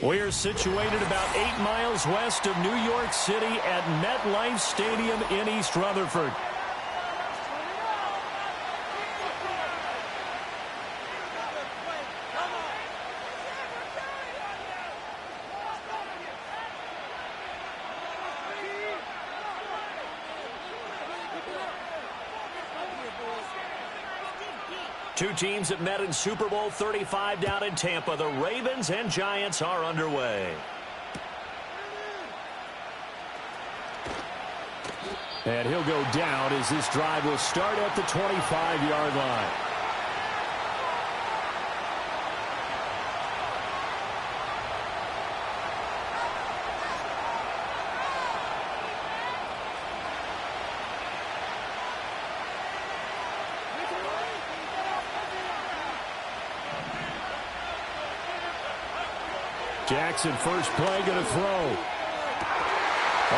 We're situated about 8 miles west of New York City at MetLife Stadium in East Rutherford. Two teams that met in Super Bowl 35 down in Tampa. The Ravens and Giants are underway. And he'll go down as this drive will start at the 25-yard line. Jackson, first play, going to throw. Oh,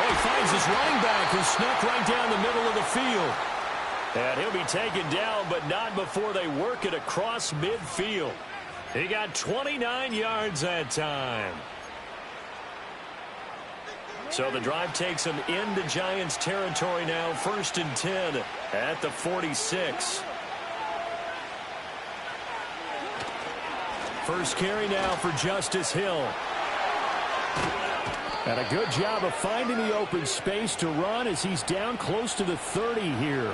he finds his running back who snuck right down the middle of the field. And he'll be taken down, but not before they work it across midfield. He got 29 yards that time. So the drive takes him into Giants territory now, 1st and 10 at the 46. First carry now for Justice Hill. And a good job of finding the open space to run as he's down close to the 30 here.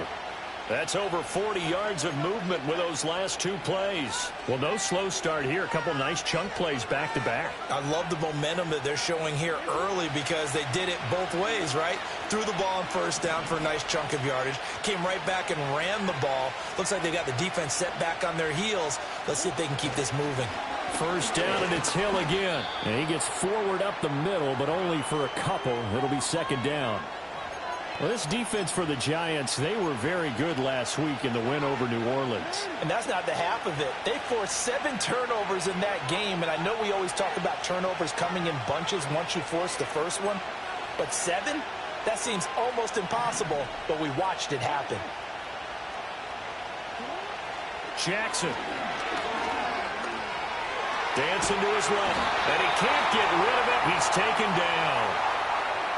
That's over 40 yards of movement with those last two plays. Well, no slow start here. A couple nice chunk plays back-to-back. I love the momentum that they're showing here early because they did it both ways, right? Threw the ball on first down for a nice chunk of yardage. Came right back and ran the ball. Looks like they got the defense set back on their heels. Let's see if they can keep this moving. First down, and it's Hill again. And he gets forward up the middle, but only for a couple. It'll be second down. Well, this defense for the Giants, they were very good last week in the win over New Orleans. And that's not the half of it. They forced 7 turnovers in that game, and I know we always talk about turnovers coming in bunches once you force the first one. But 7? That seems almost impossible, but we watched it happen. Jackson. Dancing to his left, and he can't get rid of it. He's taken down.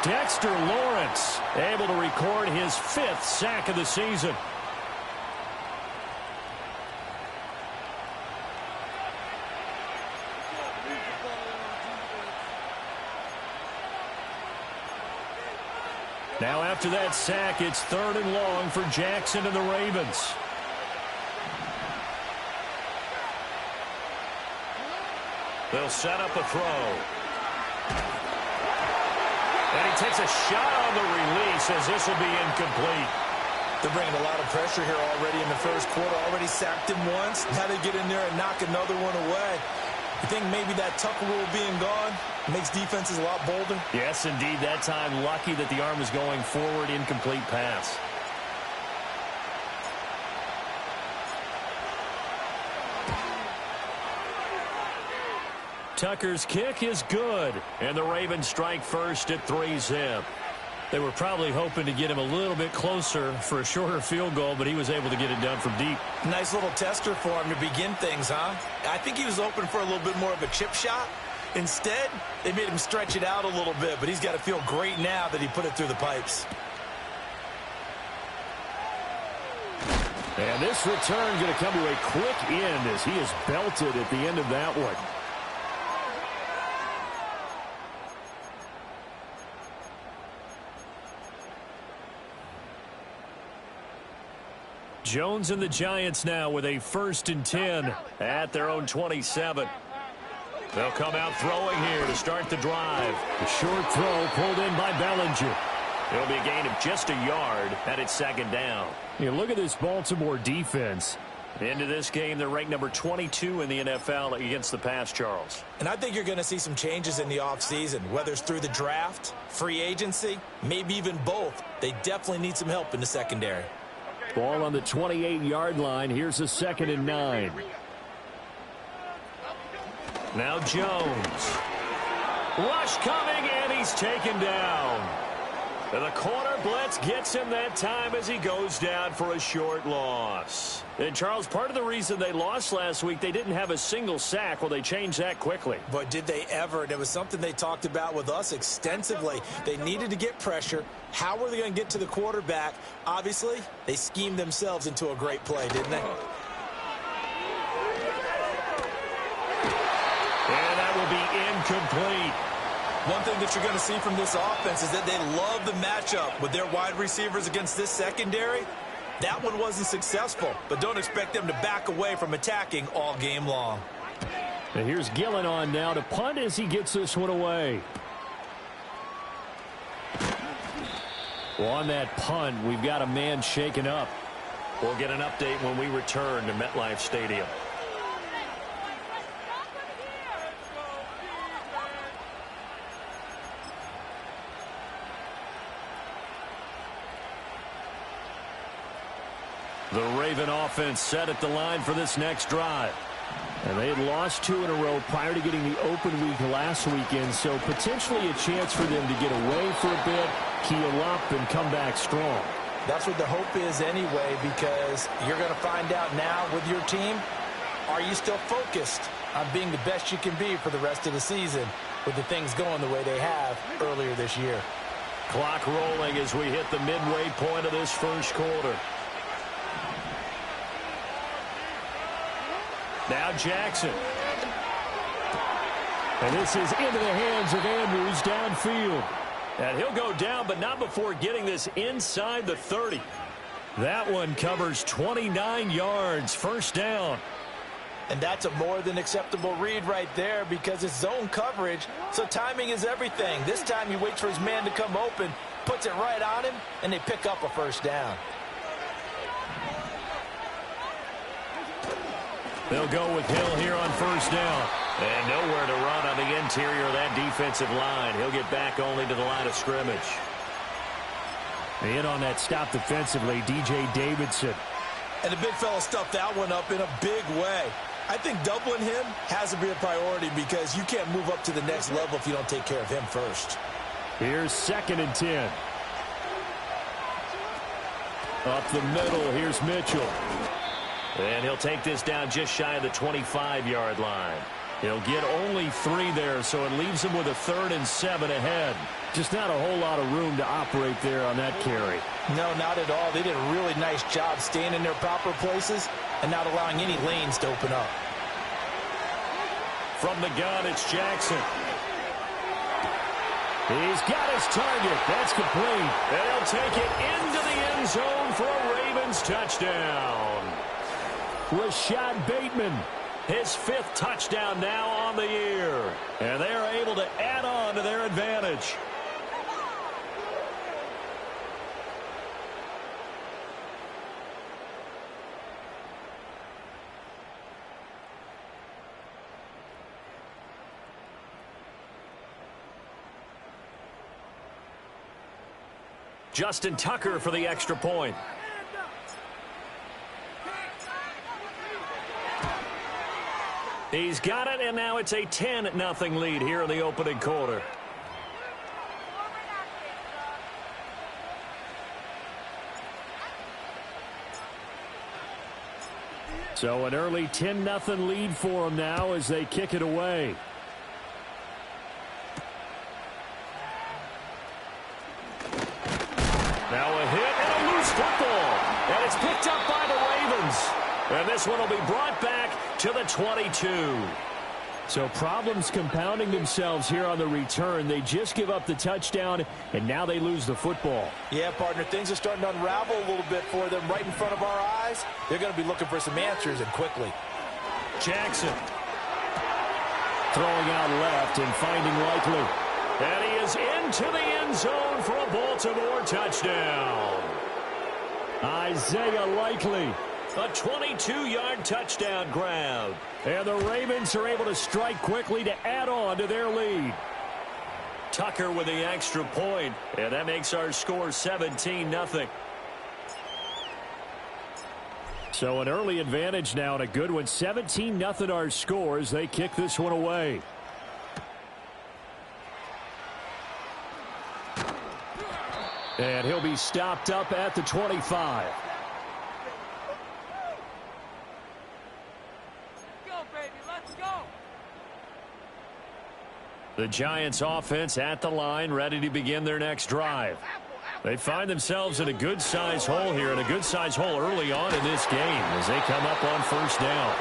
Dexter Lawrence able to record his 5th sack of the season. Now after that sack, it's 3rd and long for Jackson and the Ravens. They'll set up a throw. And he takes a shot on the release as this will be incomplete. They're bringing a lot of pressure here already in the first quarter. Already sacked him once. Now they get in there and knock another one away. You think maybe that tuck rule being gone makes defenses a lot bolder? Yes, indeed. That time lucky that the arm was going forward. Incomplete pass. Tucker's kick is good, and the Ravens strike first at 3-zip. They were probably hoping to get him a little bit closer for a shorter field goal, but he was able to get it done from deep. Nice little tester for him to begin things, huh? I think he was open for a little bit more of a chip shot. Instead, they made him stretch it out a little bit, but he's got to feel great now that he put it through the pipes. And this return going to come to a quick end as he is belted at the end of that one. Jones and the Giants now with a 1st and 10 at their own 27. They'll come out throwing here to start the drive. A short throw pulled in by Bellinger. It'll be a gain of just a yard, and it's 2nd down. You look at this Baltimore defense. Into this game, they're ranked number 22 in the NFL against the pass, Charles. And I think you're going to see some changes in the offseason, whether it's through the draft, free agency, maybe even both. They definitely need some help in the secondary. Ball on the 28-yard line. Here's a 2nd and 9. Now Jones. Rush coming, and he's taken down. And the corner blitz gets him that time as he goes down for a short loss. And, Charles, part of the reason they lost last week, they didn't have a single sack. Well, they changed that quickly. But did they ever? And it was something they talked about with us extensively. They needed to get pressure. How were they going to get to the quarterback? Obviously, they schemed themselves into a great play, didn't they? And that will be incomplete. One thing that you're going to see from this offense is that they love the matchup with their wide receivers against this secondary. That one wasn't successful, but don't expect them to back away from attacking all game long. And here's Gillen on now to punt as he gets this one away. Well, on that punt, we've got a man shaken up. We'll get an update when we return to MetLife Stadium. The Raven offense set at the line for this next drive. And they had lost 2 in a row prior to getting the open week last weekend, so potentially a chance for them to get away for a bit, keel up, and come back strong. That's what the hope is anyway, because you're going to find out now with your team, are you still focused on being the best you can be for the rest of the season with the things going the way they have earlier this year? Clock rolling as we hit the midway point of this first quarter. Now Jackson. And this is into the hands of Andrews downfield. And he'll go down, but not before getting this inside the 30. That one covers 29 yards, first down. And that's a more than acceptable read right there because it's zone coverage, so timing is everything. This time he waits for his man to come open, puts it right on him, and they pick up a first down. They'll go with Hill here on first down. And nowhere to run on the interior of that defensive line. He'll get back only to the line of scrimmage. In on that stop defensively, DJ Davidson. And the big fella stuffed that one up in a big way. I think doubling him has to be a priority because you can't move up to the next level if you don't take care of him first. Here's 2nd and 10. Up the middle, here's Mitchell. And he'll take this down just shy of the 25-yard line. He'll get only 3 there, so it leaves him with a 3rd and 7 ahead. Just not a whole lot of room to operate there on that carry. No, not at all. They did a really nice job staying in their proper places and not allowing any lanes to open up. From the gun, it's Jackson. He's got his target. That's complete. And he'll take it into the end zone for a Ravens touchdown. Rashad Bateman, his 5th touchdown now on the year. And they are able to add on to their advantage. Justin Tucker for the extra point. He's got it, and now it's a 10-0 lead here in the opening quarter. So an early 10-0 lead for them now as they kick it away. Now a hit and a loose football. And it's picked up by the Ravens. And this one will be brought back to the 22. So problems compounding themselves here on the return. They just give up the touchdown, and now they lose the football. Yeah, partner, things are starting to unravel a little bit for them right in front of our eyes. They're going to be looking for some answers, and quickly. Jackson throwing out left and finding Likely. And he is into the end zone for a Baltimore touchdown. Isaiah Likely. A 22-yard touchdown grab. And the Ravens are able to strike quickly to add on to their lead. Tucker with the extra point. And that makes our score 17-0. So an early advantage now and a good one. 17-0 our score as they kick this one away. And he'll be stopped up at the 25. The Giants offense at the line, ready to begin their next drive. They find themselves in a good-sized hole here, and a good-sized hole early on in this game as they come up on first down.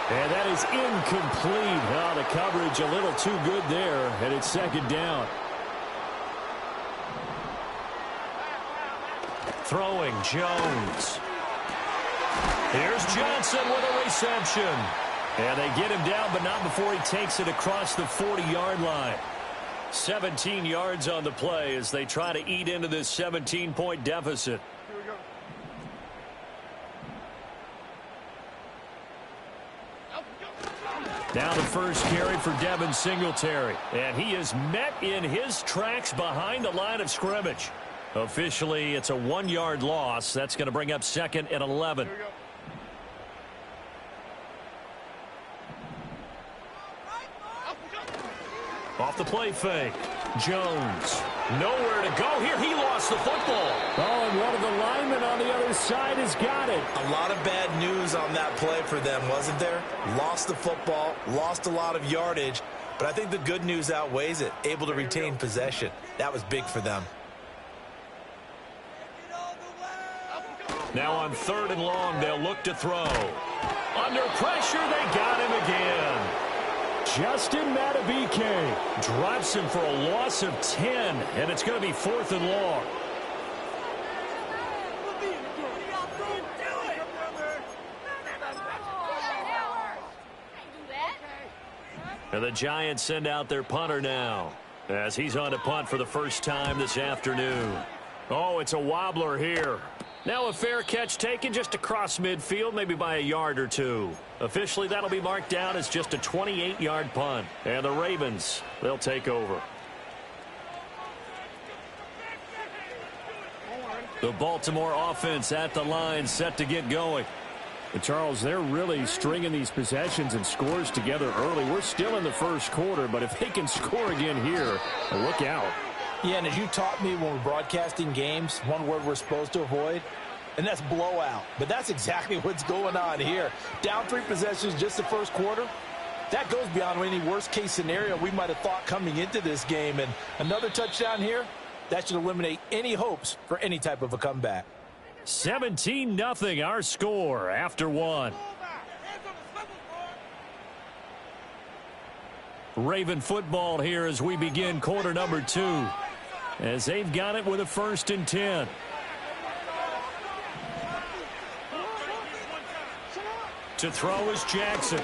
And that is incomplete. Oh, the coverage a little too good there, and it's second down. Throwing, Jones. Here's Johnson with a reception. And they get him down, but not before he takes it across the 40-yard line. 17 yards on the play as they try to eat into this 17-point deficit. Now the first carry for Devin Singletary. And he is met in his tracks behind the line of scrimmage. Officially, it's a 1-yard loss. That's going to bring up 2nd and 11. Off the play fake. Jones. Nowhere to go here. He lost the football. Oh, and one of the linemen on the other side has got it. A lot of bad news on that play for them, wasn't there? Lost the football, lost a lot of yardage, but I think the good news outweighs it. Able to retain possession. That was big for them. Now on 3rd and long, they'll look to throw. Under pressure, they got him again. Justin Madubuike drops him for a loss of 10, and it's going to be 4th and long. And the Giants send out their punter now as he's on to punt for the first time this afternoon. Oh, it's a wobbler here. Now a fair catch taken just across midfield, maybe by a yard or two. Officially, that'll be marked down as just a 28-yard punt. And the Ravens, they'll take over. The Baltimore offense at the line, set to get going. And Charles, they're really stringing these possessions and scores together early. We're still in the first quarter, but if they can score again here, look out. Yeah, and as you taught me when we're broadcasting games, one word we're supposed to avoid, and that's blowout. But that's exactly what's going on here. Down 3 possessions just the first quarter. That goes beyond any worst-case scenario we might have thought coming into this game. And another touchdown here, that should eliminate any hopes for any type of a comeback. 17-0 our score after 1. Raven football here as we begin quarter number 2. As they've got it with a 1st and 10. To throw is Jackson.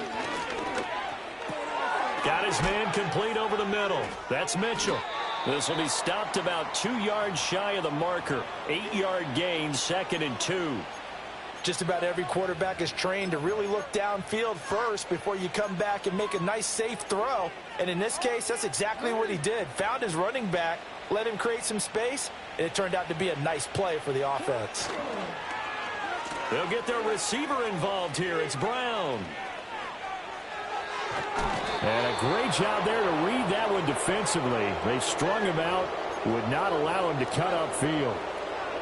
Got his man complete over the middle. That's Mitchell. This will be stopped about 2 yards shy of the marker. 8-yard gain, 2nd and 2. Just about every quarterback is trained to really look downfield first before you come back and make a nice, safe throw. And in this case, that's exactly what he did. Found his running back, let him create some space, and it turned out to be a nice play for the offense. They'll get their receiver involved here. It's Brown. And a great job there to read that one defensively. They strung him out, would not allow him to cut upfield.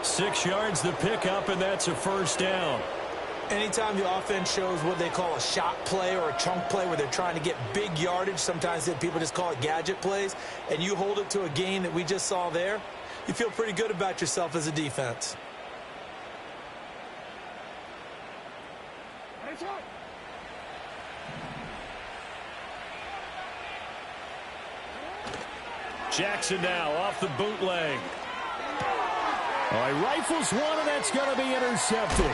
6 yards the pickup, and that's a 1st down. Anytime the offense shows what they call a shot play or a chunk play where they're trying to get big yardage, sometimes people just call it gadget plays, and you hold it to a gain that we just saw there, you feel pretty good about yourself as a defense. Jackson now off the bootleg. All right, rifles one, and that's going to be intercepted.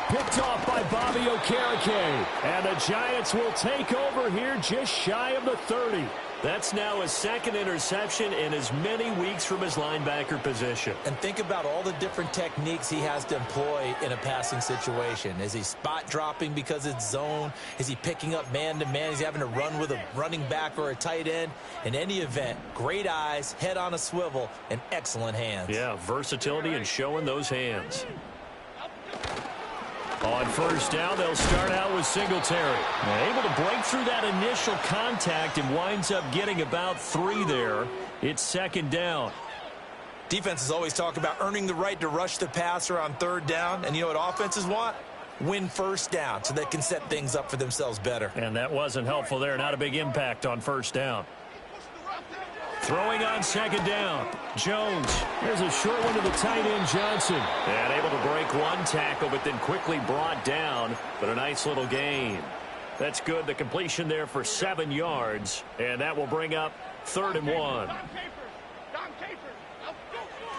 Picked off by Bobby Okereke. And the Giants will take over here just shy of the 30. That's now his 2nd interception in as many weeks from his linebacker position. And think about all the different techniques he has to employ in a passing situation. Is he spot dropping because it's zone? Is he picking up man-to-man? Is he having to run with a running back or a tight end? In any event, great eyes, head on a swivel, and excellent hands. Yeah, versatility and showing those hands. On 1st down, they'll start out with Singletary. Able to break through that initial contact and winds up getting about 3 there. It's 2nd down. Defenses always talk about earning the right to rush the passer on third down. And you know what offenses want? Win first down so they can set things up for themselves better. And that wasn't helpful there. Not a big impact on first down. Throwing on second down. Jones. There's a short one to the tight end, Johnson. And able to break one tackle, but then quickly brought down. But a nice little gain. That's good. The completion there for 7 yards. And that will bring up 3rd and 1.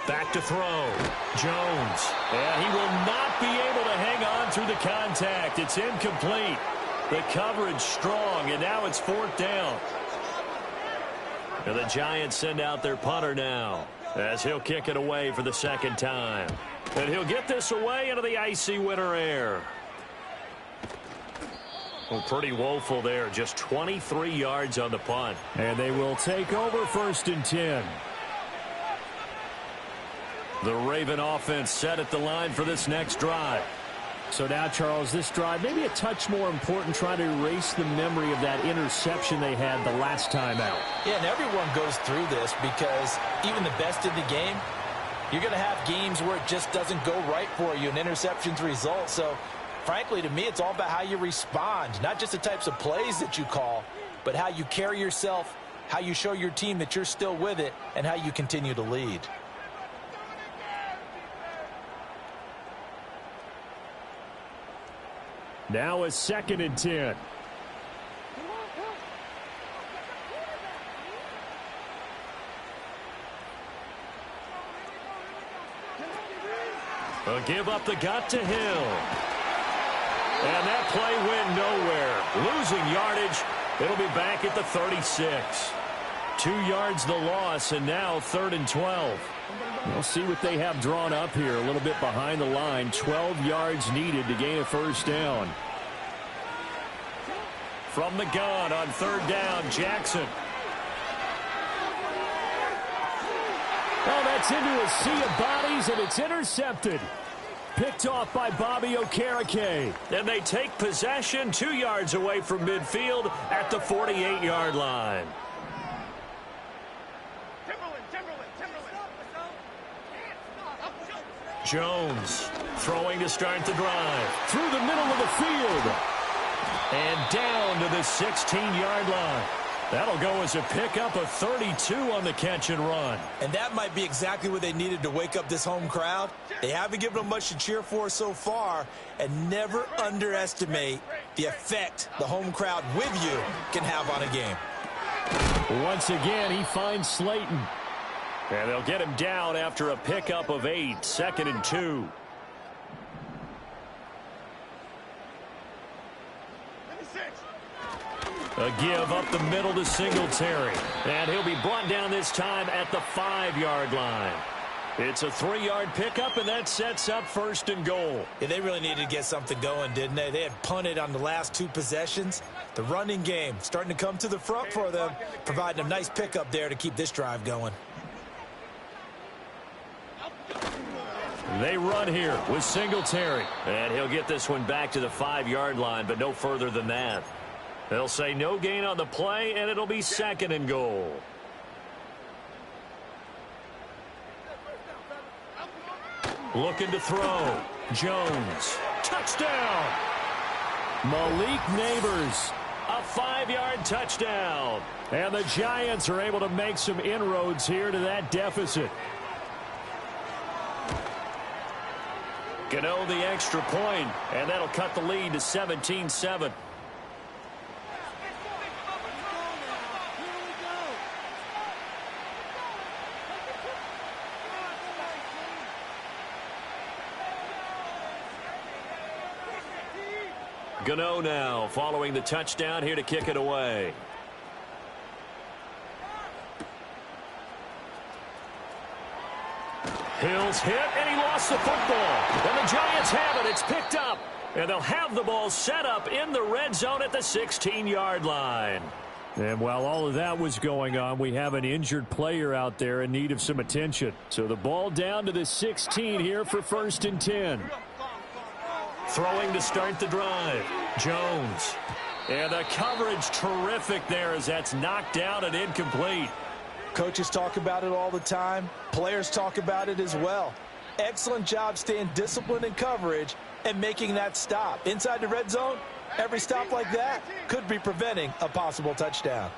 Back to throw. Jones. And he will not be able to hang on through the contact. It's incomplete. The coverage strong, and now it's 4th down. And the Giants send out their punter now as he'll kick it away for the 2nd time. And he'll get this away into the icy winter air. Well, pretty woeful there. Just 23 yards on the punt. And they will take over 1st and 10. The Raven offense set at the line for this next drive. So now, Charles, this drive maybe a touch more important, trying to erase the memory of that interception they had the last time out. Yeah, and everyone goes through this because even the best in the game, you're going to have games where it just doesn't go right for you, and interceptions result. So, frankly, to me, it's all about how you respond, not just the types of plays that you call, but how you carry yourself, how you show your team that you're still with it, and how you continue to lead. Now a 2nd and 10. A give up the gut to Hill. And that play went nowhere. Losing yardage. It'll be back at the 36. 2 yards the loss, and now 3rd and 12. We'll see what they have drawn up here. A little bit behind the line. 12 yards needed to gain a 1st down. From the gun on 3rd down, Jackson. Oh, that's into a sea of bodies, and it's intercepted. Picked off by Bobby Okereke. And they take possession 2 yards away from midfield at the 48-yard line. Jones throwing to start the drive. Through the middle of the field. And down to the 16-yard line. That'll go as a pickup of 32 on the catch and run. And that might be exactly what they needed to wake up this home crowd. They haven't given them much to cheer for so far, and never underestimate the effect the home crowd with you can have on a game. Once again, he finds Slayton. And they'll get him down after a pickup of 8, 2nd and 2. A give up the middle to Singletary. And he'll be brought down this time at the 5-yard line. It's a 3-yard pickup, and that sets up 1st and goal. Yeah, they really needed to get something going, didn't they? They had punted on the last 2 possessions. The running game starting to come to the front for them, providing a nice pickup there to keep this drive going. They run here with Singletary. And he'll get this one back to the 5-yard line, but no further than that. They'll say no gain on the play, and it'll be 2nd and goal. Looking to throw. Jones. Touchdown. Malik Neighbors. A 5-yard touchdown. And the Giants are able to make some inroads here to that deficit. Gano the extra point, and that'll cut the lead to 17-7. Gano now following the touchdown here to kick it away. Hill's hit, and he lost the football. And the Giants have it. It's picked up. And they'll have the ball set up in the red zone at the 16-yard line. And while all of that was going on, we have an injured player out there in need of some attention. So the ball down to the 16 here for 1st and 10. Throwing to start the drive. Jones. And the coverage terrific there as that's knocked down and incomplete. Coaches talk about it all the time. Players talk about it as well. Excellent job staying disciplined in coverage and making that stop. Inside the red zone, every stop like that could be preventing a possible touchdown.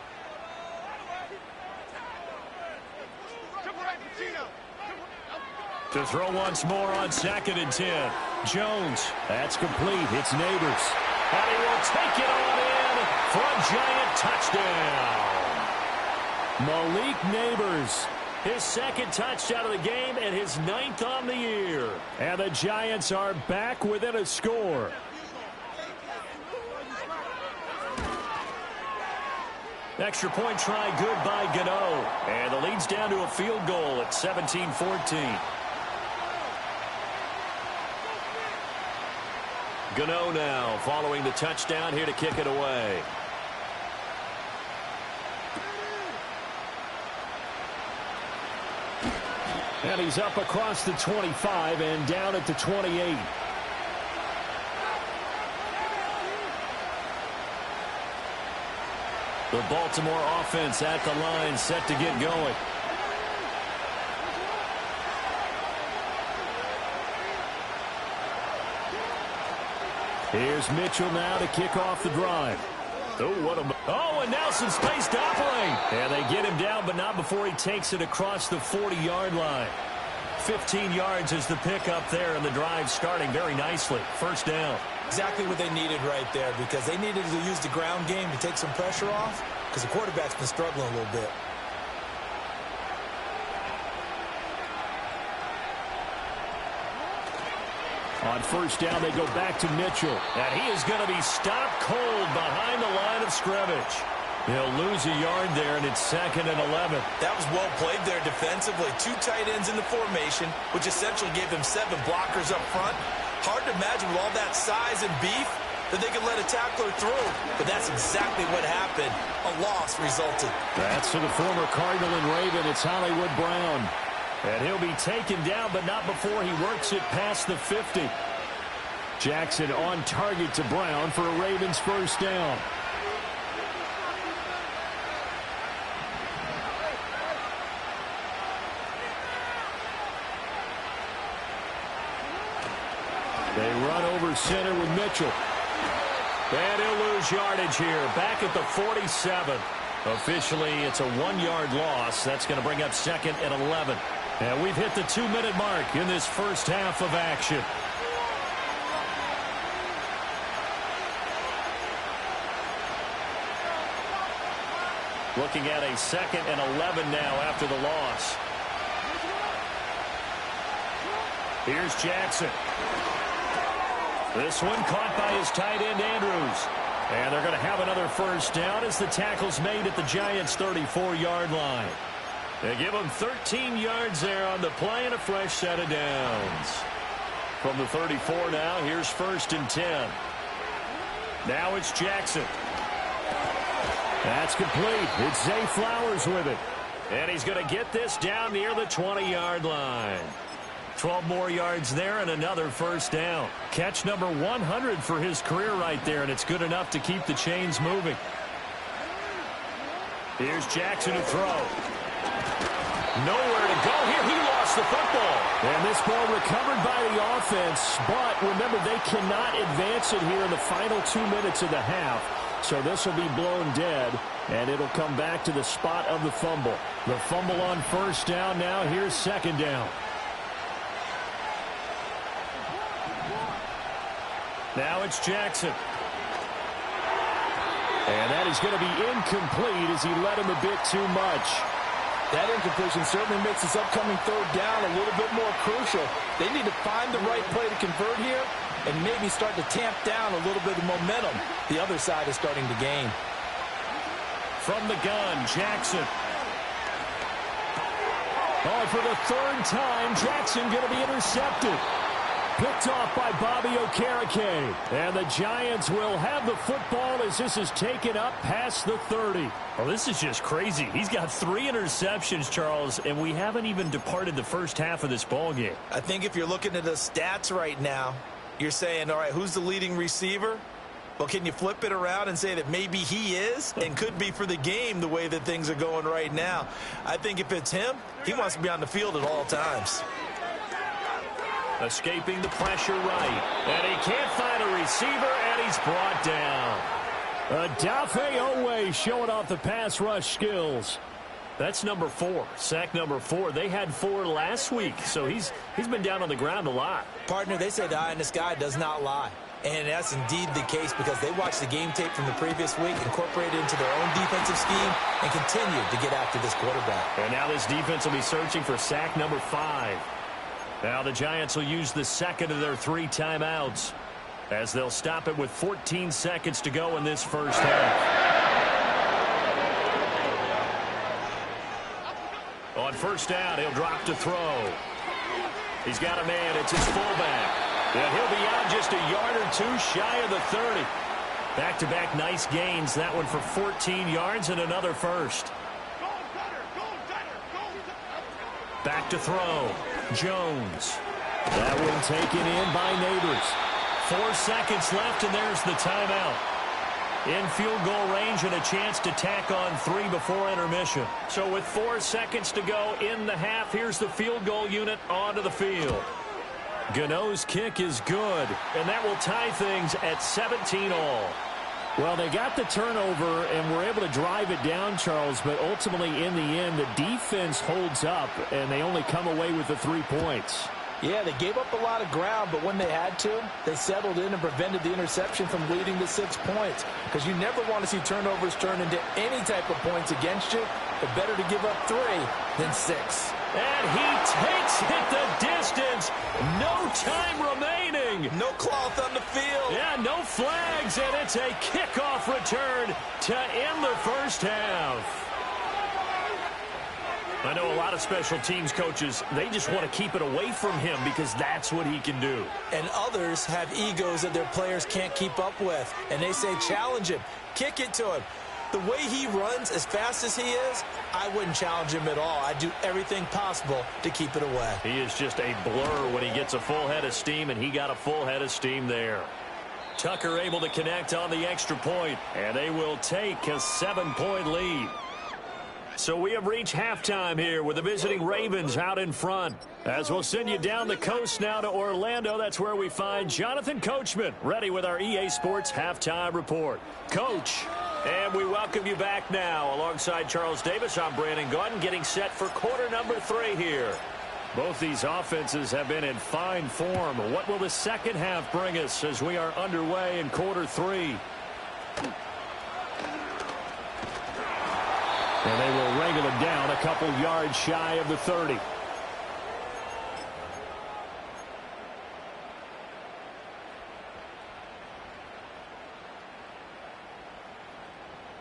To throw once more on 2nd and 10. Jones. That's complete. It's Neighbors. And he will take it on in for a giant touchdown. Malik Neighbors. His 2nd touchdown of the game and his 9th on the year. And the Giants are back within a score. Extra point try good by Gano. And the lead's down to a field goal at 17-14. Gano now following the touchdown here to kick it away. And he's up across the 25 and down at the 28. The Baltimore offense at the line, set to get going. Here's Mitchell now to kick off the drive. And now some space to operate. And they get him down, but not before he takes it across the 40-yard line. 15 yards is the pickup there, and the drive starting very nicely. First down. Exactly what they needed right there, because they needed to use the ground game to take some pressure off, because the quarterback's been struggling a little bit. On first down, they go back to Mitchell. And he is going to be stopped cold behind the line of scrimmage. He'll lose a yard there, and it's 2nd and 11. That was well played there defensively. 2 tight ends in the formation, which essentially gave them 7 blockers up front. Hard to imagine with all that size and beef that they could let a tackler through. But that's exactly what happened. A loss resulted. That's to the former Cardinal and Raven. It's Hollywood Brown. And he'll be taken down, but not before he works it past the 50. Jackson on target to Brown for a Ravens first down. They run over center with Mitchell. And he'll lose yardage here. Back at the 47. Officially, it's a 1-yard loss. That's going to bring up 2nd and 11. And we've hit the 2-minute mark in this first half of action. Looking at a 2nd and 11 now after the loss. Here's Jackson. This one caught by his tight end, Andrews. And they're going to have another first down as the tackle's made at the Giants' 34-yard line. They give them 13 yards there on the play and a fresh set of downs. From the 34 now, here's 1st and 10. Now it's Jackson. That's complete. It's Zay Flowers with it. And he's going to get this down near the 20-yard line. 12 more yards there and another first down. Catch number 100 for his career right there, and it's good enough to keep the chains moving. Here's Jackson to throw. Nowhere to go here. He lost the football. And this ball recovered by the offense, but remember, they cannot advance it here in the final 2 minutes of the half. So this will be blown dead, and it'll come back to the spot of the fumble. The fumble on first down now. Here's 2nd down. Now it's Jackson. And that is going to be incomplete as he led him a bit too much. That incompletion certainly makes this upcoming third down a little bit more crucial. They need to find the right play to convert here and maybe start to tamp down a little bit of momentum the other side is starting to gain. From the gun, Jackson. Oh, for the 3rd time, Jackson going to be intercepted. Picked off by Bobby Okereke. And the Giants will have the football as this is taken up past the 30. Well, this is just crazy. He's got 3 interceptions, Charles, and we haven't even departed the first half of this ball game. I think if you're looking at the stats right now, you're saying, all right, who's the leading receiver? Well, can you flip it around and say that maybe he is and could be for the game the way that things are going right now? I think if it's him, he wants to be on the field at all times. Escaping the pressure right. And he can't find a receiver, and he's brought down. Odafe Oweh showing off the pass rush skills. That's number 4, sack number 4. They had 4 last week, so he's been down on the ground a lot. Partner, they say the eye in the sky does not lie. And that's indeed the case because they watched the game tape from the previous week, incorporated it into their own defensive scheme, and continued to get after this quarterback. And now this defense will be searching for sack number 5. Now the Giants will use the second of their 3 timeouts as they'll stop it with 14 seconds to go in this first half. On first down, he'll drop to throw. He's got a man. It's his fullback. And he'll be out just a yard or 2 shy of the 30. Back-to-back nice gains. That one for 14 yards and another first. Back to throw. Jones. That one taken in by Neighbors. 4 seconds left, and there's the timeout. In field goal range and a chance to tack on 3 before intermission. So with 4 seconds to go in the half, here's the field goal unit onto the field. Gano's kick is good, and that will tie things at 17 all. Well, they got the turnover and were able to drive it down, Charles, but ultimately in the end, the defense holds up, and they only come away with the 3 points. Yeah, they gave up a lot of ground, but when they had to, they settled in and prevented the interception from leading to 6 points. Because you never want to see turnovers turn into any type of points against you, but better to give up 3 than 6. And he takes it the distance. No time remaining. No cloth on the field. Yeah, no flags, and it's a kickoff return to end the first half. I know a lot of special teams coaches, they just want to keep it away from him because that's what he can do. And others have egos that their players can't keep up with. And they say, challenge him, kick it to him. The way he runs as fast as he is, I wouldn't challenge him at all. I'd do everything possible to keep it away. He is just a blur when he gets a full head of steam, and he got a full head of steam there. Tucker able to connect on the extra point, and they will take a 7-point lead. So we have reached halftime here with the visiting Ravens out in front. As we'll send you down the coast now to Orlando, that's where we find Jonathan Coachman ready with our EA Sports Halftime Report. Coach, and we welcome you back now. Alongside Charles Davis, I'm Brandon Gaudin getting set for quarter number 3 here. Both these offenses have been in fine form. What will the second half bring us as we are underway in quarter 3? And they will wrangle it down a couple yards shy of the 30.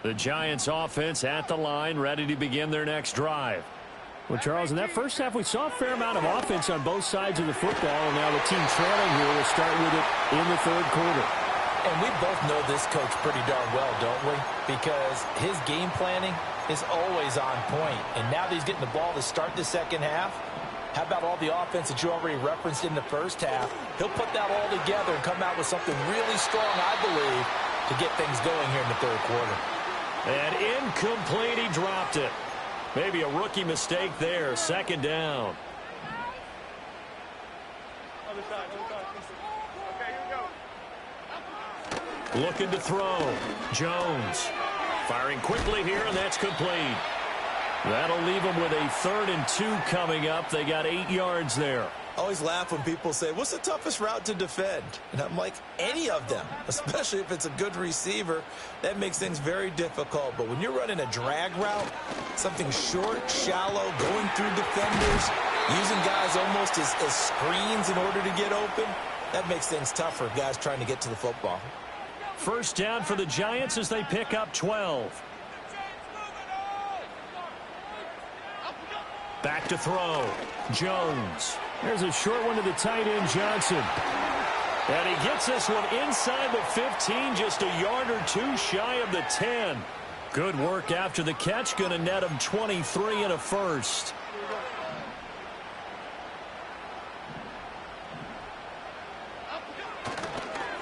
The Giants offense at the line, ready to begin their next drive. Well, Charles, in that first half, we saw a fair amount of offense on both sides of the football, and now the team trailing here will start with it in the third quarter. And we both know this coach pretty darn well, don't we? Because his game planning is always on point. And now that he's getting the ball to start the second half, how about all the offense that you already referenced in the first half? He'll put that all together and come out with something really strong, I believe, to get things going here in the third quarter. And incomplete, he dropped it. Maybe a rookie mistake there, second down. Looking to throw. Jones firing quickly here, and that's complete. That'll leave them with a 3rd and 2 coming up. They got 8 yards there. I always laugh when people say, what's the toughest route to defend? And I'm like, any of them, especially if it's a good receiver. That makes things very difficult. But when you're running a drag route, something short, shallow, going through defenders, using guys almost as screens in order to get open, that makes things tough for guys trying to get to the football. First down for the Giants as they pick up 12. Back to throw. Jones. There's a short one to the tight end, Johnson. And he gets this one inside the 15, just a yard or 2 shy of the 10. Good work after the catch. Going to net him 23 and a first.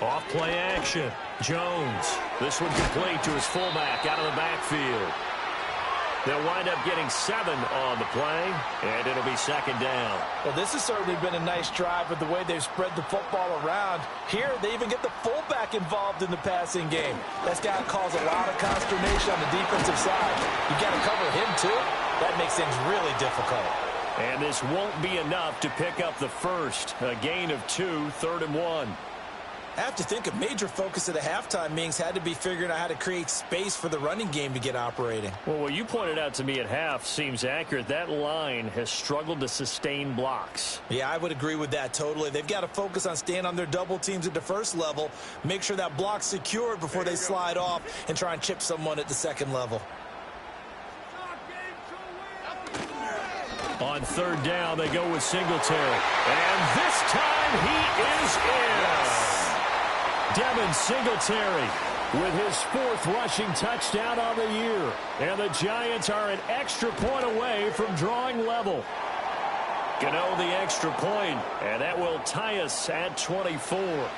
Off play action. Jones. This one complete to his fullback out of the backfield. They'll wind up getting 7 on the play, and it'll be second down. Well, this has certainly been a nice drive with the way they've spread the football around. Here, they even get the fullback involved in the passing game. That's got to cause a lot of consternation on the defensive side. You got to cover him, too. That makes things really difficult. And this won't be enough to pick up the first. A gain of 2, 3rd and 1. I have to think a major focus at the halftime means had to be figuring out how to create space for the running game to get operating. Well, what you pointed out to me at half seems accurate. That line has struggled to sustain blocks. Yeah, I would agree with that totally. They've got to focus on staying on their double teams at the first level, make sure that block's secured before they slide off and try and chip someone at the second level. On 3rd down, they go with Singletary. And this time he is in. Devin Singletary with his 4th rushing touchdown on the year. And the Giants are an extra point away from drawing level. Gano the extra point, and that will tie us at 24.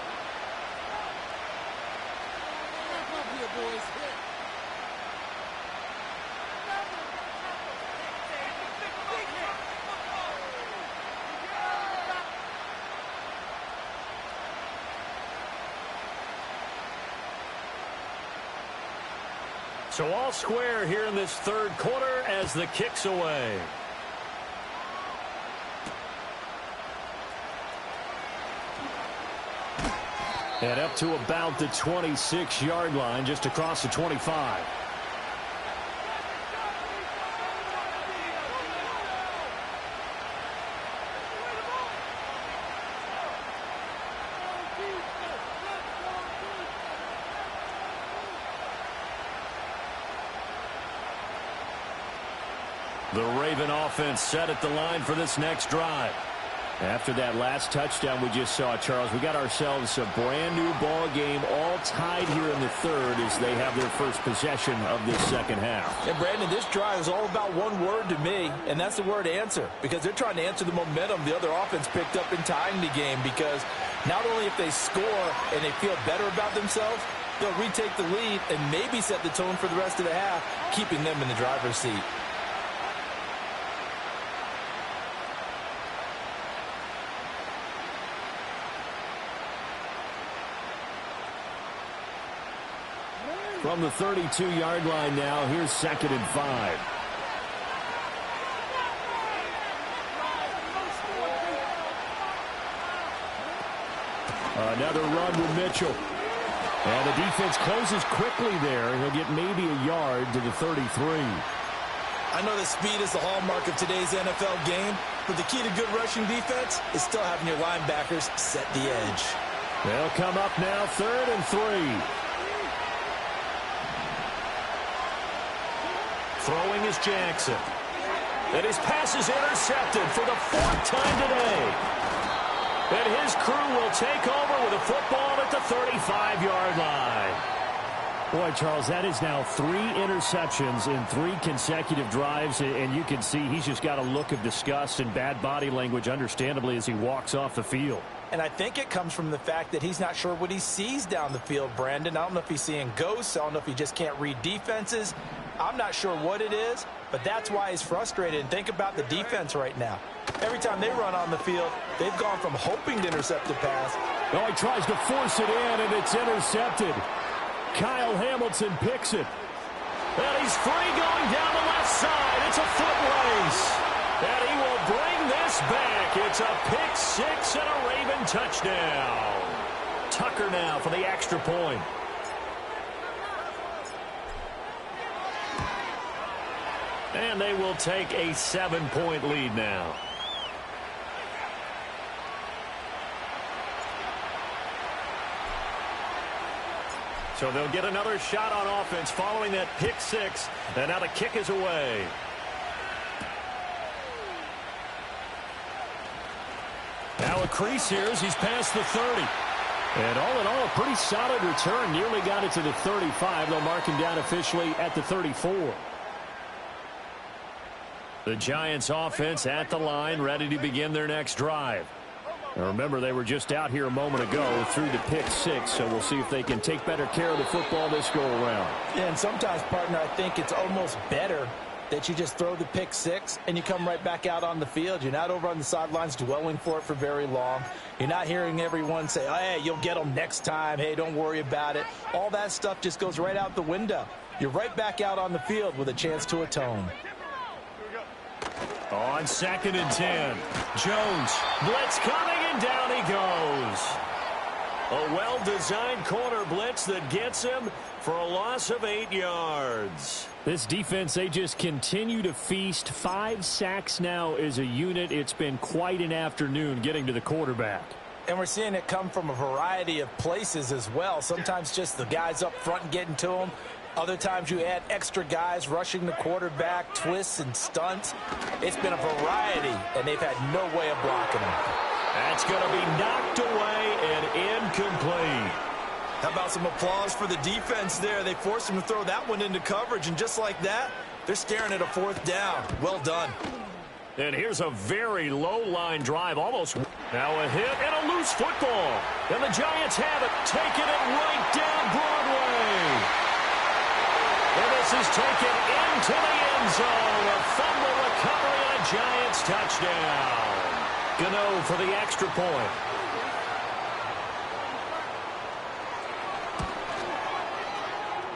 So all square here in this 3rd quarter as the kick's away. And up to about the 26-yard line, just across the 25. The Raven offense set at the line for this next drive. After that last touchdown we just saw, Charles, we got ourselves a brand-new ball game, all tied here in the 3rd as they have their first possession of this second half. And, Brandon, this drive is all about one word to me, and that's the word answer, because they're trying to answer the momentum the other offense picked up in tying the game, because not only if they score and they feel better about themselves, they'll retake the lead and maybe set the tone for the rest of the half, keeping them in the driver's seat. From the 32-yard line now, here's 2nd and 5. Another run with Mitchell. And the defense closes quickly there. He'll get maybe a yard to the 33. I know that speed is the hallmark of today's NFL game, but the key to good rushing defense is still having your linebackers set the edge. They'll come up now, 3rd and 3. Throwing is Jackson. And his pass is intercepted for the 4th time today. And his crew will take over with a football at the 35-yard line. Boy, Charles, that is now 3 interceptions in 3 consecutive drives, and you can see he's just got a look of disgust and bad body language, understandably, as he walks off the field. And I think it comes from the fact that he's not sure what he sees down the field, Brandon. I don't know if he's seeing ghosts. I don't know if he just can't read defenses. I'm not sure what it is, but that's why he's frustrated. And think about the defense right now. Every time they run on the field, they've gone from hoping to intercept the pass. Oh, he tries to force it in, and it's intercepted. Kyle Hamilton picks it. And he's free going down the left side. It's a foot race. And he will bring this back. It's a pick 6 and a Raven touchdown. Tucker now for the extra point. And they will take a 7-point lead now. So they'll get another shot on offense following that pick 6. And now the kick is away. Now a crease here as he's past the 30. And all in all, a pretty solid return. Nearly got it to the 35. They'll mark him down officially at the 34. The Giants offense at the line, ready to begin their next drive. Now remember, they were just out here a moment ago through the pick six, so we'll see if they can take better care of the football this go-around. Yeah, and sometimes, partner, I think it's almost better that you just throw the pick six and you come right back out on the field. You're not over on the sidelines dwelling for it for very long. You're not hearing everyone say, oh, hey, you'll get them next time. Hey, don't worry about it. All that stuff just goes right out the window. You're right back out on the field with a chance to atone. On 2nd and 10, Jones, blitz coming, and down he goes. A well-designed corner blitz that gets him for a loss of 8 yards. This defense, they just continue to feast. 5 sacks now as a unit. It's been quite an afternoon getting to the quarterback. And we're seeing it come from a variety of places as well. Sometimes just the guys up front getting to him. Other times you add extra guys rushing the quarterback, twists and stunts. It's been a variety, and they've had no way of blocking him. That's going to be knocked away and incomplete. How about some applause for the defense there? They forced him to throw that one into coverage, and just like that, they're staring at a 4th down. Well done. And here's a very low-line drive, almost. Now a hit and a loose football. And the Giants have it, taking it right down Broadway. And this is taken into the end zone. A fumble recovery and a Giants touchdown. Gano for the extra point.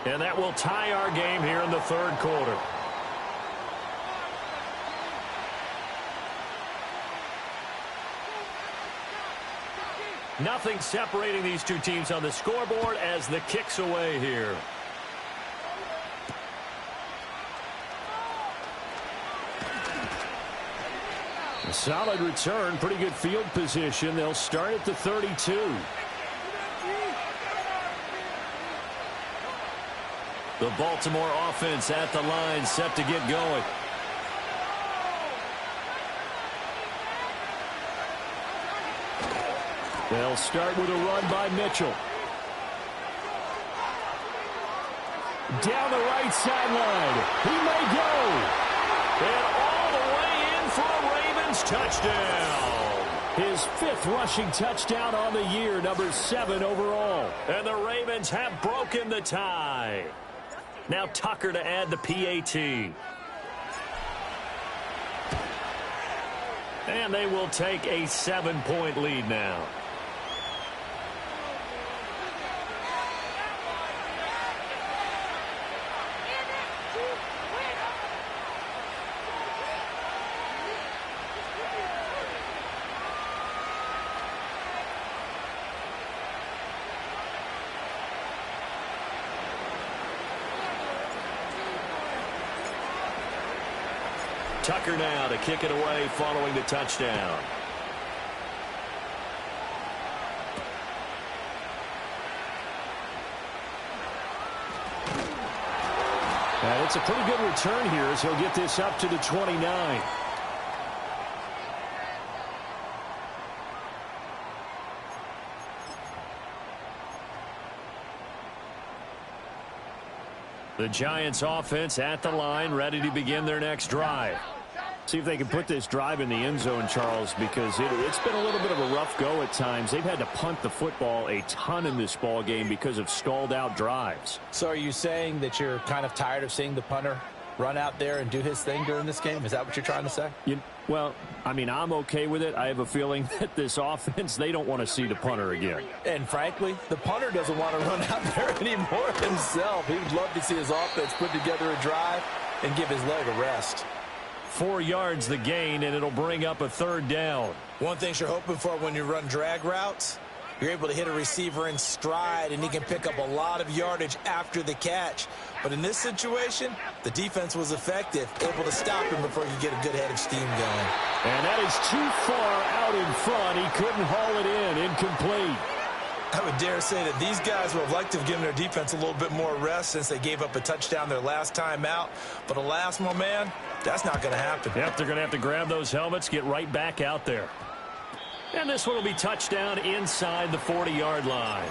And that will tie our game here in the 3rd quarter. Nothing separating these two teams on the scoreboard as the kick's away here. A solid return, pretty good field position. They'll start at the 32. The Baltimore offense at the line, set to get going. They'll start with a run by Mitchell. Down the right sideline. He may go. And all the way in for a Ravens touchdown. His 5th rushing touchdown on the year, number 7 overall. And the Ravens have broken the tie. Now Tucker to add the PAT. And they will take a 7-point lead now. Tucker now to kick it away following the touchdown. And it's a pretty good return here as he'll get this up to the 29. The Giants offense at the line, ready to begin their next drive. See if they can put this drive in the end zone, Charles, because it's been a little bit of a rough go at times. They've had to punt the football a ton in this ball game because of stalled out drives. So are you saying that you're kind of tired of seeing the punter run out there and do his thing during this game? Is that what you're trying to say? Well, I mean, I'm okay with it. I have a feeling that this offense, they don't want to see the punter again. And frankly, the punter doesn't want to run out there anymore himself. He would love to see his offense put together a drive and give his leg a rest. 4 yards the gain, and it'll bring up a 3rd down. One thing you're hoping for when you run drag routes, you're able to hit a receiver in stride, and he can pick up a lot of yardage after the catch. But in this situation, the defense was effective, able to stop him before he could get a good head of steam going. And that is too far out in front. He couldn't haul it in. Incomplete. I would dare say that these guys would have liked to have given their defense a little bit more rest since they gave up a touchdown their last time out. But alas, my man, that's not going to happen. Yep, they're going to have to grab those helmets, get right back out there. And this one will be touchdown inside the 40-yard line.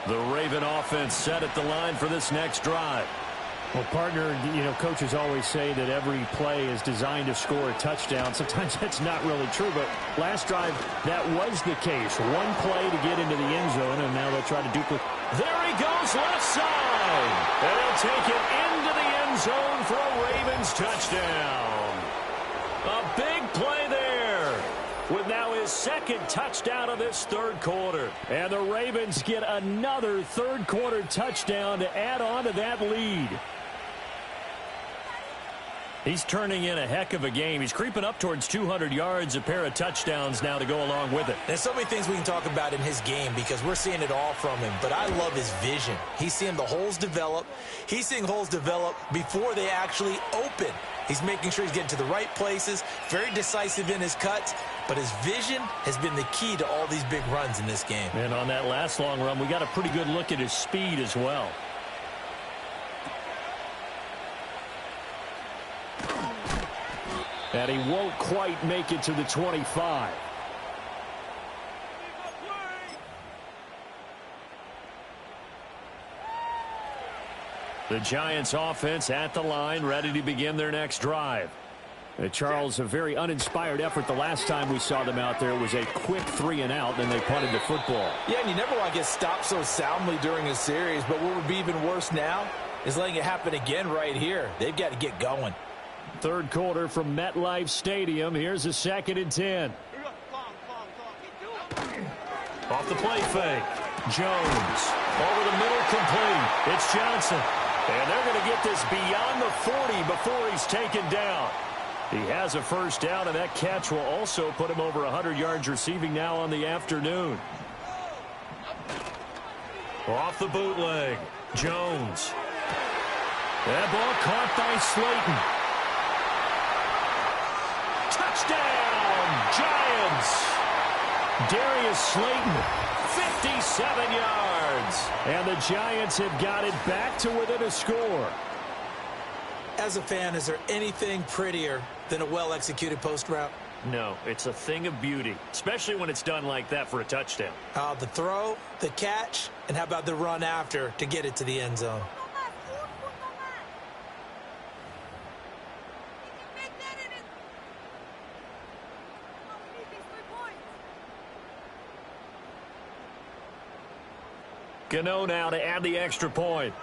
The Raven offense set at the line for this next drive. Well, partner, you know, coaches always say that every play is designed to score a touchdown. Sometimes that's not really true, but last drive, that was the case. One play to get into the end zone, and now they'll try to duplicate. There he goes, left side. And he'll take it into the end zone for a Ravens touchdown. A big play there, with now his second touchdown of this third quarter. And the Ravens get another third quarter touchdown to add on to that lead. He's turning in a heck of a game. He's creeping up towards 200 yards, a pair of touchdowns now to go along with it. There's so many things we can talk about in his game because we're seeing it all from him. But I love his vision. He's seeing the holes develop. He's seeing holes develop before they actually open. He's making sure he's getting to the right places, very decisive in his cuts. But his vision has been the key to all these big runs in this game. And on that last long run, we got a pretty good look at his speed as well. And he won't quite make it to the 25. The Giants offense at the line, ready to begin their next drive. Charles, a very uninspired effort the last time we saw them out there. It was a quick 3-and-out, then they punted the football. Yeah, and you never want to get stopped so soundly during a series, but what would be even worse now is letting it happen again right here. They've got to get going. Third quarter from MetLife Stadium. Here's a 2nd and 10. Off the play fake. Jones. Over the middle, complete. It's Johnson. And they're going to get this beyond the 40 before he's taken down. He has a first down, and that catch will also put him over 100 yards receiving now on the afternoon. Off the bootleg. Jones. That ball caught by Slayton. Touchdown, Giants! Darius Slayton, 57 yards. And the Giants have got it back to within a score. As a fan, is there anything prettier than a well-executed post route? No, it's a thing of beauty, especially when it's done like that for a touchdown. The throw, the catch, and how about the run after to get it to the end zone? Gano now to add the extra point.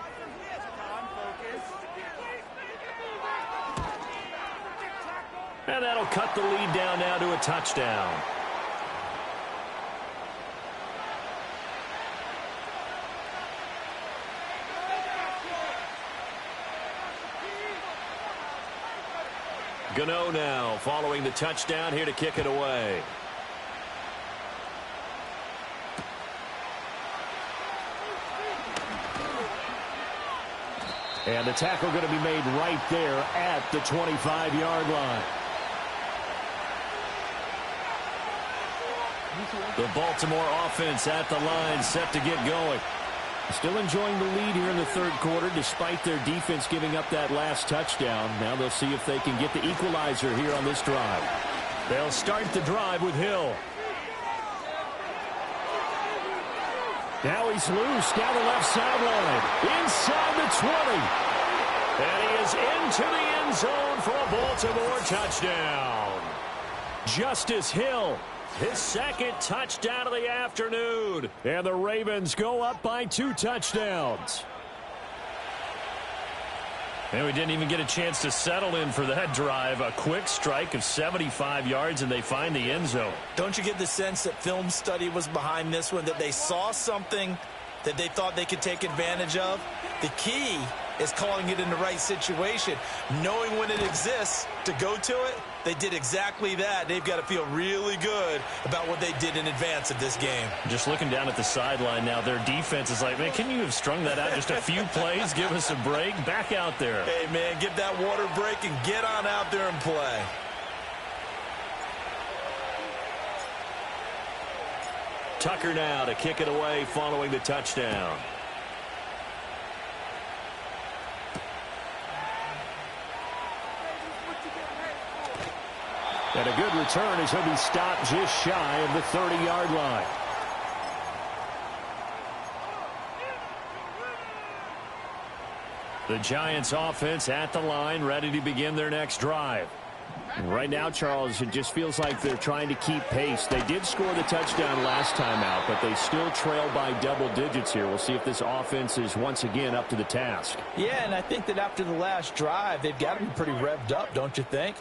And that'll cut the lead down now to a touchdown. Gano now following the touchdown here to kick it away. And the tackle going to be made right there at the 25-yard line. The Baltimore offense at the line, set to get going. Still enjoying the lead here in the third quarter, despite their defense giving up that last touchdown. Now they'll see if they can get the equalizer here on this drive. They'll start the drive with Hill. Now he's loose down the left sideline. Inside the 20. And he is into the end zone for a Baltimore touchdown. Justice Hill, his second touchdown of the afternoon. And the Ravens go up by 2 touchdowns. And we didn't even get a chance to settle in for that drive. A quick strike of 75 yards, and they find the end zone. Don't you get the sense that film study was behind this one, that they saw something that they thought they could take advantage of? The key is calling it in the right situation, knowing when it exists to go to it. They did exactly that. They've got to feel really good about what they did in advance of this game. Just looking down at the sideline now, their defense is like, man, can you have strung that out just a few plays? Give us a break. Back out there. Hey, man, give that water break and get on out there and play. Tucker now to kick it away following the touchdown. And a good return as he'll be stopped just shy of the 30-yard line. The Giants offense at the line, ready to begin their next drive. Right now, Charles, it just feels like they're trying to keep pace. They did score the touchdown last time out, but they still trail by double digits here. We'll see if this offense is once again up to the task. Yeah, and I think that after the last drive, they've got to be pretty revved up, don't you think?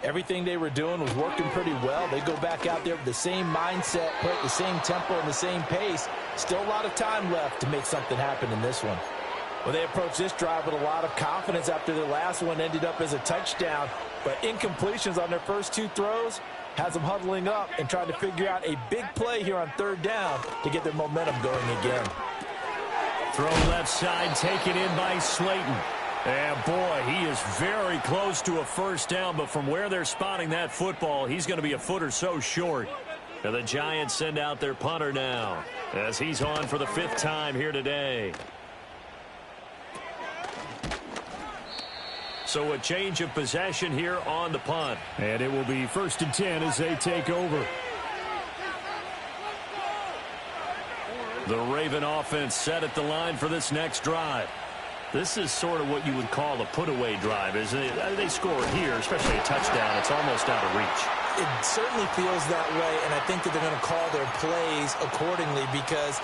Everything they were doing was working pretty well. They go back out there with the same mindset, play at the same tempo and the same pace. Still a lot of time left to make something happen in this one. Well, they approached this drive with a lot of confidence after the last one ended up as a touchdown. But incompletions on their first two throws has them huddling up and trying to figure out a big play here on third down to get their momentum going again. Throw left side, taken in by Slayton. And boy, he is very close to a first down, but from where they're spotting that football, he's going to be a foot or so short. And the Giants send out their punter now as he's on for the 5th time here today. So a change of possession here on the punt. And it will be 1st and 10 as they take over. The Raven offense set at the line for this next drive. This is sort of what you would call a put-away drive, isn't it? They score here, especially a touchdown. It's almost out of reach. It certainly feels that way, and I think that they're going to call their plays accordingly because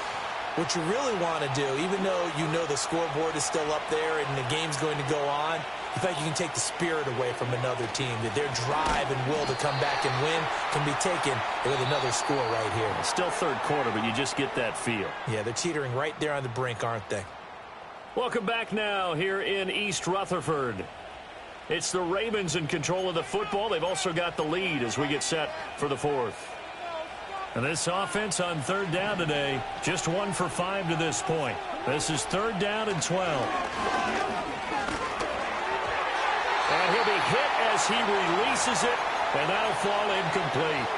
what you really want to do, even though you know the scoreboard is still up there and the game's going to go on, you feel like you can take the spirit away from another team, that their drive and will to come back and win can be taken with another score right here. It's still third quarter, but you just get that feel. Yeah, they're teetering right there on the brink, aren't they? Welcome back now here in East Rutherford. It's the Ravens in control of the football. They've also got the lead as we get set for the 4th. And this offense on third down today, just 1 for 5 to this point. This is 3rd down and 12. And he'll be hit as he releases it, and that'll fall incomplete.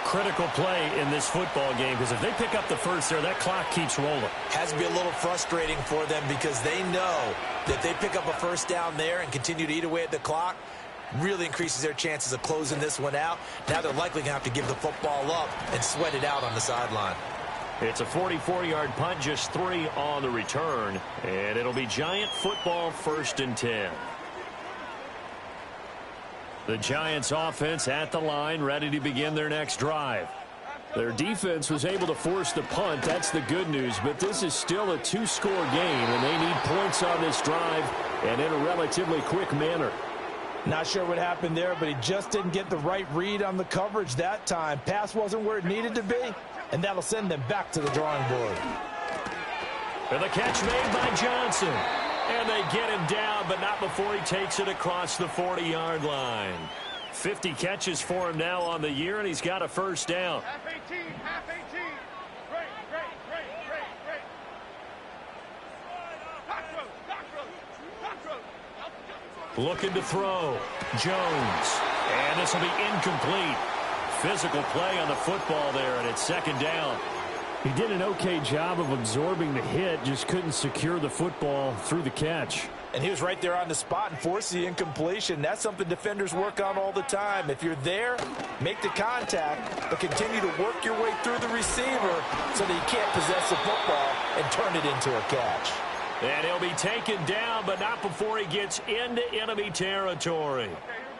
Critical play in this football game because if they pick up the first there, that clock keeps rolling. Has to be a little frustrating for them because they know that they pick up a first down there and continue to eat away at the clock, really increases their chances of closing this one out. Now they're likely going to have to give the football up and sweat it out on the sideline. It's a 44-yard punt, just 3 on the return, and it'll be Giant football 1st and 10. The Giants offense at the line, ready to begin their next drive. Their defense was able to force the punt. That's the good news, but this is still a 2-score game, and they need points on this drive and in a relatively quick manner. Not sure what happened there, but he just didn't get the right read on the coverage that time. Pass wasn't where it needed to be, and that'll send them back to the drawing board. And the catch made by Johnson. And they get him down, but not before he takes it across the 40-yard line. 50 catches for him now on the year, and he's got a first down. Half 18, half 18. Great. Back row. Looking to throw. Jones. And this will be incomplete. Physical play on the football there, and it's 2nd down. He did an okay job of absorbing the hit, just couldn't secure the football through the catch. And he was right there on the spot and forced the incompletion. That's something defenders work on all the time. If you're there, make the contact, but continue to work your way through the receiver so that you can't possess the football and turn it into a catch. And he'll be taken down, but not before he gets into enemy territory.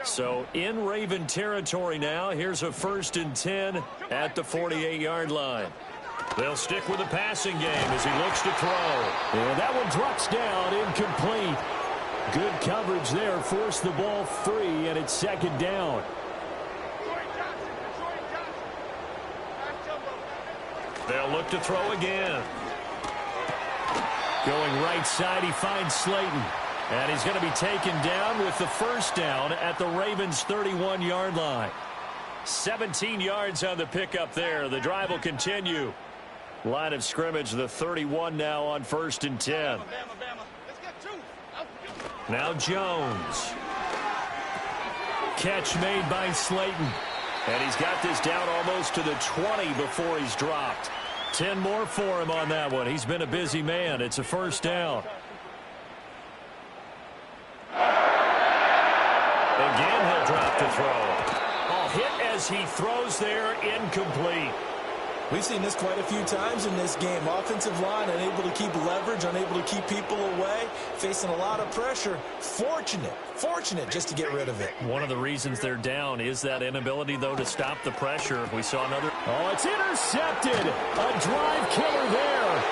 So in Raven territory now, here's a 1st and 10 at the 48-yard line. They'll stick with the passing game as he looks to throw. And that one drops down, incomplete. Good coverage there, forced the ball free, and it's 2nd down. They'll look to throw again. Going right side, he finds Slayton. And he's going to be taken down with the first down at the Ravens' 31-yard line. 17 yards on the pickup there. The drive will continue. Line of scrimmage, the 31 now on 1st and 10. Now Jones. Catch made by Slayton. And he's got this down almost to the 20 before he's dropped. 10 more for him on that one. He's been a busy man. It's a first down. Again, he'll drop the throw. Hit as he throws there, incomplete. We've seen this quite a few times in this game. Offensive line unable to keep leverage, unable to keep people away, facing a lot of pressure. Fortunate just to get rid of it. One of the reasons they're down is that inability, though, to stop the pressure. We saw another. Oh, it's intercepted. A drive killer there.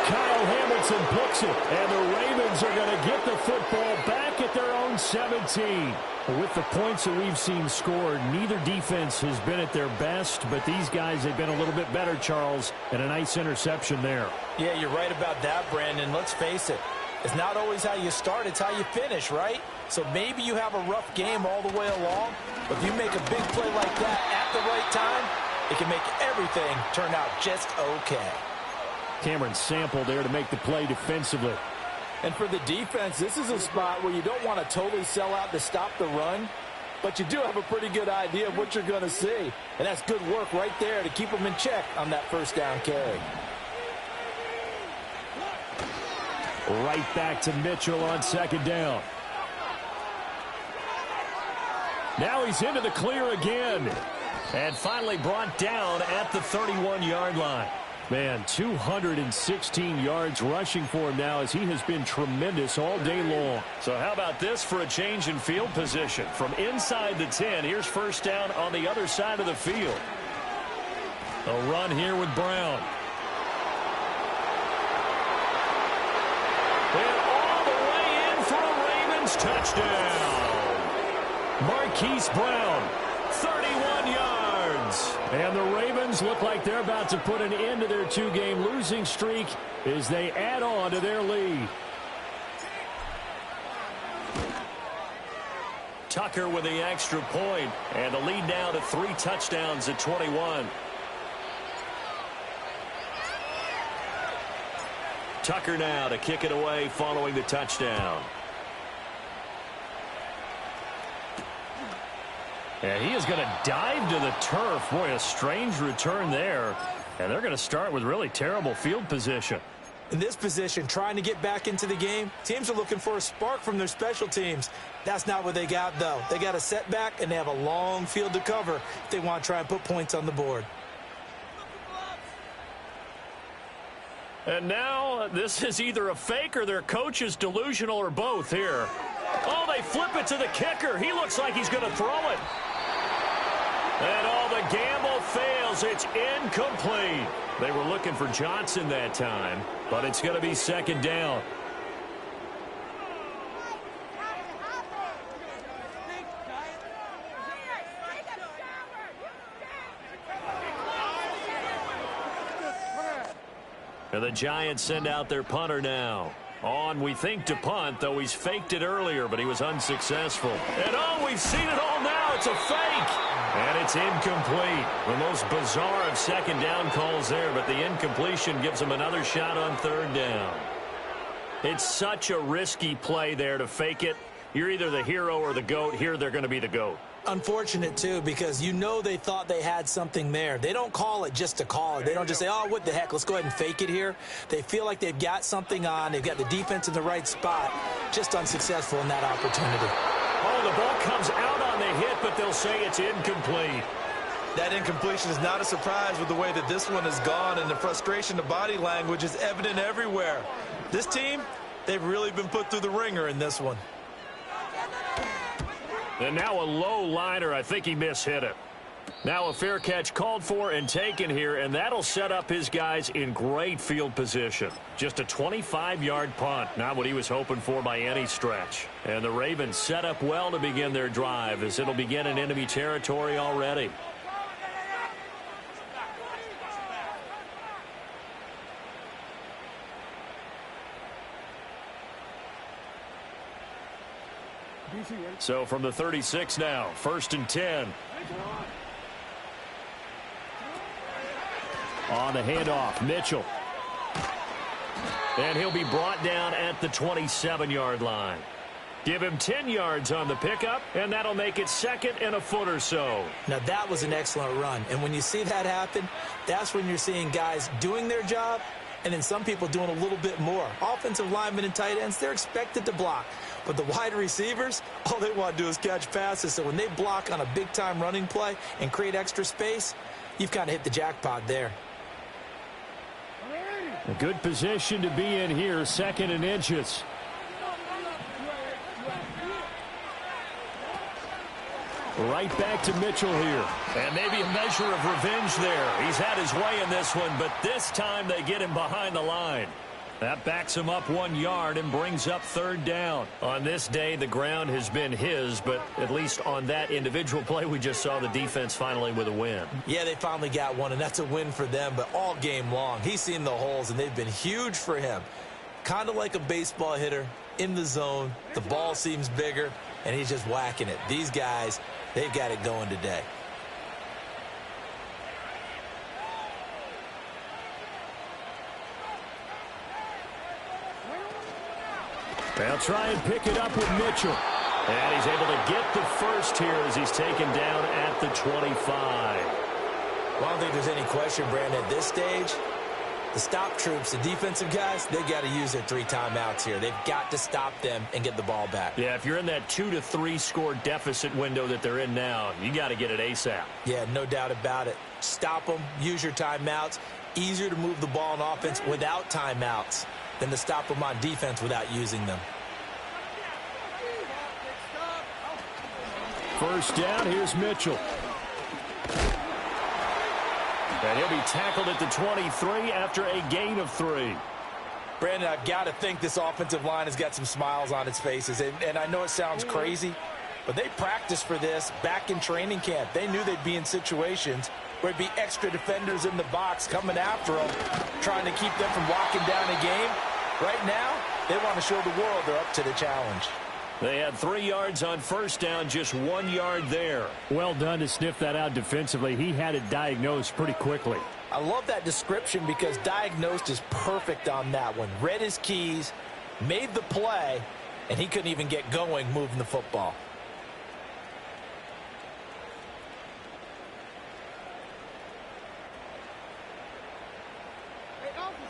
Kyle Hamilton books it, and the Ravens are going to get the football back at their own 17. With the points that we've seen scored, neither defense has been at their best, but these guys have been a little bit better, Charles, and a nice interception there. Yeah, you're right about that, Brandon. Let's face it. It's not always how you start, it's how you finish, right? So maybe you have a rough game all the way along, but if you make a big play like that at the right time, it can make everything turn out just okay. Cameron Sample there to make the play defensively. And for the defense, this is a spot where you don't want to totally sell out to stop the run, but you do have a pretty good idea of what you're going to see. And that's good work right there to keep them in check on that first down carry. Right back to Mitchell on second down. Now he's into the clear again. And finally brought down at the 31-yard line. Man, 216 yards rushing for him now as he has been tremendous all day long. So how about this for a change in field position? From inside the 10, here's first down on the other side of the field. A run here with Brown. And all the way in for a Ravens touchdown. Marquise Brown, 31 yards. And the Ravens look like they're about to put an end to their two-game losing streak as they add on to their lead. Tucker with the extra point, and the lead now to 3 touchdowns at 21. Tucker now to kick it away following the touchdown. And he is going to dive to the turf. Boy, a strange return there. And they're going to start with really terrible field position. In this position, trying to get back into the game, teams are looking for a spark from their special teams. That's not what they got, though. They got a setback, and they have a long field to cover if they want to try and put points on the board. And now this is either a fake or their coach is delusional or both here. Oh, they flip it to the kicker. He looks like he's going to throw it. And all the gamble fails. It's incomplete. They were looking for Johnson that time, but it's going to be second down. And the Giants send out their punter now. On, we think, to punt, though he's faked it earlier, but he was unsuccessful. And oh, we've seen it all now. It's a fake. And it's incomplete. The most bizarre of second down calls there, but the incompletion gives them another shot on third down. It's such a risky play there to fake it. You're either the hero or the GOAT. Here they're going to be the GOAT. Unfortunate, too, because you know they thought they had something there. They don't call it just to call it. They don't just say, oh, what the heck, let's go ahead and fake it here. They feel like they've got something on. They've got the defense in the right spot. Just unsuccessful in that opportunity. Oh, the ball comes out on the hit, but they'll say it's incomplete. That incompletion is not a surprise with the way that this one has gone, and the frustration, the body language is evident everywhere. This team, they've really been put through the ringer in this one. And now a low liner. I think he mishit it. Now a fair catch called for and taken here, and that'll set up his guys in great field position. Just a 25-yard punt, not what he was hoping for by any stretch. And the Ravens set up well to begin their drive as it'll begin in enemy territory already. So from the 36 now, 1st and 10. On the handoff, Mitchell. And he'll be brought down at the 27-yard line. Give him 10 yards on the pickup, and that'll make it second and a foot or so. Now, that was an excellent run. And when you see that happen, that's when you're seeing guys doing their job and then some people doing a little bit more. Offensive linemen and tight ends, they're expected to block. But the wide receivers, all they want to do is catch passes. So when they block on a big-time running play and create extra space, you've kind of hit the jackpot there. A good position to be in here, 2nd and inches. Right back to Mitchell here. And maybe a measure of revenge there. He's had his way in this one, but this time they get him behind the line. That backs him up 1 yard and brings up 3rd down. On this day, the ground has been his, but at least on that individual play, we just saw the defense finally with a win. Yeah, they finally got one, and that's a win for them, but all game long, he's seen the holes, and they've been huge for him. Kind of like a baseball hitter in the zone. The ball seems bigger, and he's just whacking it. These guys, they've got it going today. They'll try and pick it up with Mitchell. And he's able to get the first here as he's taken down at the 25. Well, I don't think there's any question, Brandon, at this stage, the stop troops, the defensive guys, they've got to use their 3 timeouts here. They've got to stop them and get the ball back. Yeah, if you're in that 2 to 3 score deficit window that they're in now, you got to get it ASAP. Yeah, no doubt about it. Stop them, use your timeouts. Easier to move the ball on offense without timeouts than to stop them on defense without using them. First down, here's Mitchell. And he'll be tackled at the 23 after a gain of 3. Brandon, I've got to think this offensive line has got some smiles on its faces. And I know it sounds crazy, but they practiced for this back in training camp. They knew they'd be in situations where it'd be extra defenders in the box coming after them, trying to keep them from locking down a game. Right now, they want to show the world they're up to the challenge. They had 3 yards on first down, just 1 yard there. Well done to sniff that out defensively. He had it diagnosed pretty quickly. I love that description because diagnosed is perfect on that one. Read his keys, made the play, and he couldn't even get going moving the football.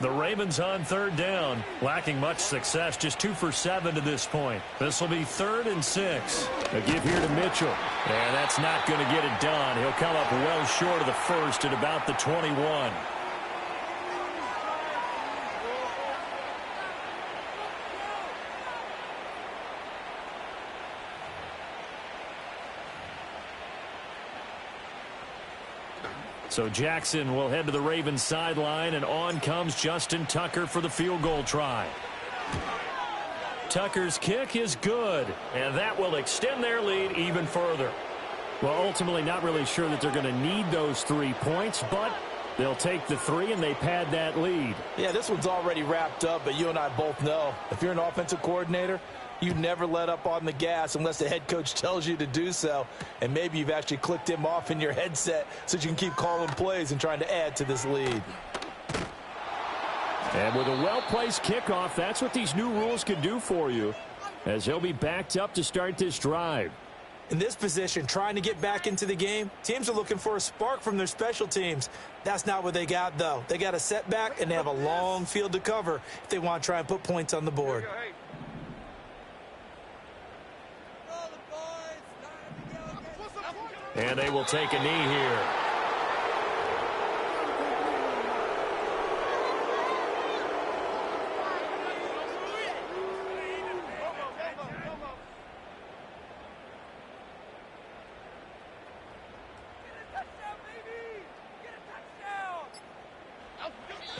The Ravens on 3rd down, lacking much success, just 2 for 7 to this point. This will be 3rd and 6. A give here to Mitchell. And that's not going to get it done. He'll come up well short of the first at about the 21. So Jackson will head to the Ravens sideline, and on comes Justin Tucker for the field goal try. Tucker's kick is good, and that will extend their lead even further. Well, ultimately not really sure that they're going to need those 3 points, but they'll take the 3 and they pad that lead. Yeah, this one's already wrapped up, but you and I both know if you're an offensive coordinator, you never let up on the gas unless the head coach tells you to do so. And maybe you've actually clicked him off in your headset so you can keep calling plays and trying to add to this lead. And with a well-placed kickoff, that's what these new rules can do for you, as he'll be backed up to start this drive. In this position, trying to get back into the game, teams are looking for a spark from their special teams. That's not what they got, though. They got a setback, and they have a long field to cover if they want to try and put points on the board. And they will take a knee here.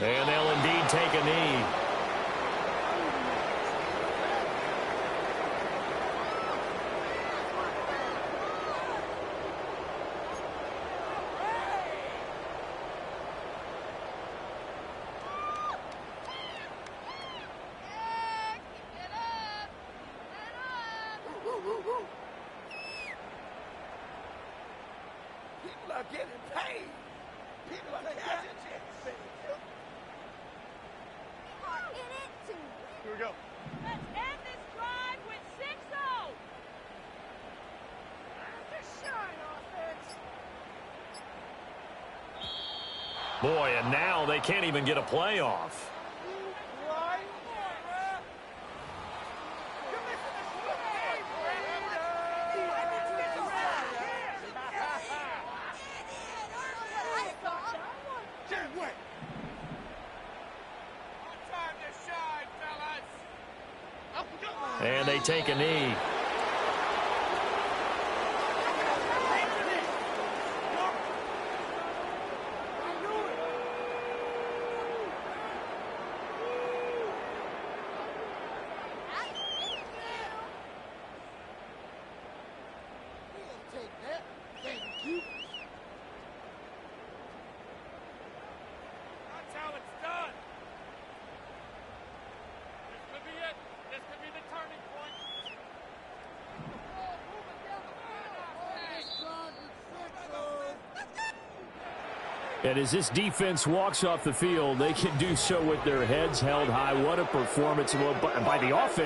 And they'll indeed take a knee. People are getting paid. People are getting paid. Here we go. Let's end this drive with 6-0. Just shine, offense. Boy, and now they can't even get a play off. Right. And they take a knee. And as this defense walks off the field, they can do so with their heads held high. What a performance by the offense.